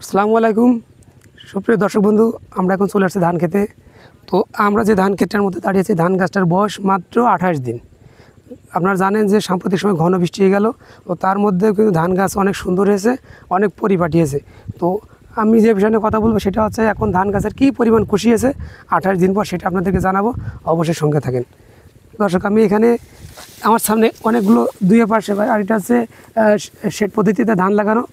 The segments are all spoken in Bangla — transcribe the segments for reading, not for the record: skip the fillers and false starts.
আসসালামু আলাইকুম সুপ্রিয় দর্শক বন্ধু, আমরা এখন চলে আসছি ধান খেতে। তো আমরা যে ধান ক্ষেতটার মধ্যে দাঁড়িয়েছি, ধান গাছটার বয়স মাত্র 28 দিন। আপনারা জানেন যে সাম্প্রতিক সময় ঘন বৃষ্টি হয়ে গেল, তো তার মধ্যে কিন্তু ধান গাছ অনেক সুন্দর হয়েছে, অনেক পরিপাটিয়েছে। তো আমি যে বিষয়ে কথা বলবো সেটা হচ্ছে এখন ধান গাছের কী পরিমাণ খুশি হয়েছে 28 দিন পর, সেটা আপনাদেরকে জানাবো। অবশ্যই সঙ্গে থাকেন। দর্শক, আমি এখানে আমার সামনে অনেকগুলো দুইয়ে পাশে, আর এটা হচ্ছে শেড পদ্ধতিতে ধান লাগানো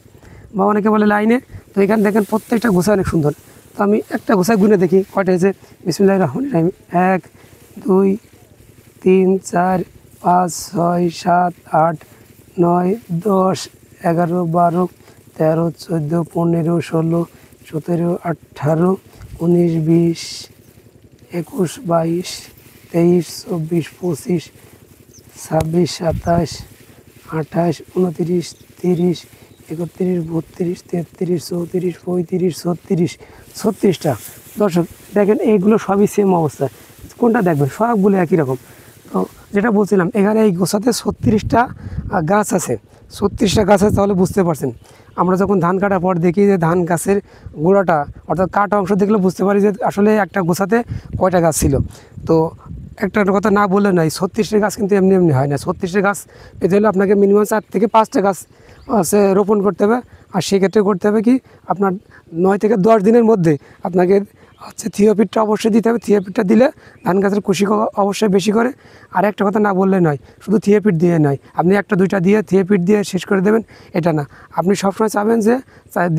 বা অনেকে বলে লাইনে। তো এখানে দেখেন প্রত্যেকটা গোছা অনেক সুন্দর। তো আমি একটা গোছায় গুনে দেখি কয়টা হয়েছে। বিসমিল্লাহির রহমানির রহিম। 1 2 3 4 5 6 7 8 9 10 11 12 13 14 15 16 17 18 19 20 21 22 23 24 25 26 27 28 29 30 31 32 33 34 35 36 36টা। দর্শক দেখেন, এইগুলো সবই সেম অবস্থা। কোনটা দেখবেন, সবগুলো একই রকম। তো যেটা বলছিলাম, এখানে এই গোছাতে 36টা গাছ আছে। 36টা গাছ আছে, তাহলে বুঝতে পারছেন। আমরা যখন ধান কাটার পর দেখি যে ধান গাছের গোড়াটা অর্থাৎ কাটা অংশ দেখলে বুঝতে পারি যে আসলে একটা গোছাতে কয়টা গাছ ছিল। তো একটা কথা না বললে নয়, 36টা গাছ কিন্তু এমনি এমনি হয় না। 36টা গাছ পেতে হলে আপনাকে মিনিমাম 4 থেকে 5টা গাছ রোপণ করতে হবে। আর সেক্ষেত্রে করতে হবে কি, আপনার 9 থেকে 10 দিনের মধ্যে আপনাকে হচ্ছে থিওপিটটা অবশ্যই দিতে হবে। থিওপিটটা দিলে ধান গাছের কুশি অবশ্যই বেশি করে। আর একটা কথা না বললে নয়, শুধু থিওপিট দিয়ে নয়, আপনি একটা দুইটা দিয়ে থিওপিট দিয়ে শেষ করে দেবেন এটা না। আপনি সবসময় চাবেন যে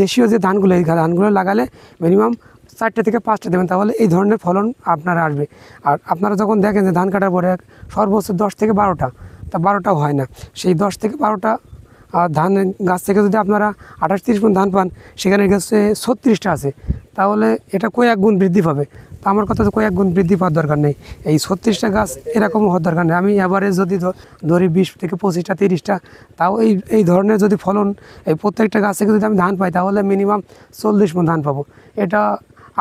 দেশীয় যে ধানগুলো, এই ধানগুলো লাগালে মিনিমাম 4টে থেকে 5টা দেবেন, তাহলে এই ধরনের ফলন আপনার আসবে। আর আপনারা যখন দেখেন যে ধান কাটার পরে সর্বোচ্চ 10 থেকে 12টা, তা 12টাও হয় না। সেই 10 থেকে 12টা ধান গাছ থেকে যদি আপনারা 28-30 মণ ধান পান, সেখানে গাছে 36টা আছে, তাহলে এটা কয়েক গুণ বৃদ্ধি পাবে। তো আমার কথা, তো কয়েক গুণ বৃদ্ধি পাওয়ার দরকার নেই। এই 36টা গাছ এরকম হওয়ার দরকার নেই। আমি এভারেজ যদি ধরি 20 থেকে 25টা 30টা, তাও এই ধরনের যদি ফলন এই প্রত্যেকটা গাছ থেকে যদি আমি ধান পাই, তাহলে মিনিমাম 40 মণ ধান পাবো। এটা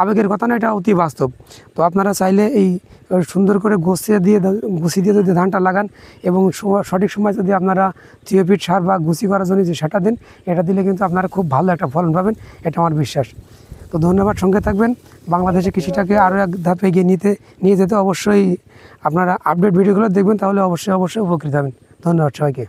আবেগের কথা না, এটা অতি বাস্তব। তো আপনারা চাইলে এই সুন্দর করে গুছিয়ে দিয়ে যদি ধানটা লাগান এবং সঠিক সময় যদি আপনারা থিওপিট সার বা গুছি করার জন্য যে সেটা দিন, এটা দিলে কিন্তু আপনারা খুব ভালো একটা ফলন পাবেন, এটা আমার বিশ্বাস। তো ধন্যবাদ, সঙ্গে থাকবেন। বাংলাদেশে কৃষিটাকে আরও এক ধাপে এগিয়ে নিয়ে যেতে অবশ্যই আপনারা আপডেট ভিডিওগুলো দেখবেন, তাহলে অবশ্যই উপকৃত হবেন। ধন্যবাদ সবাইকে।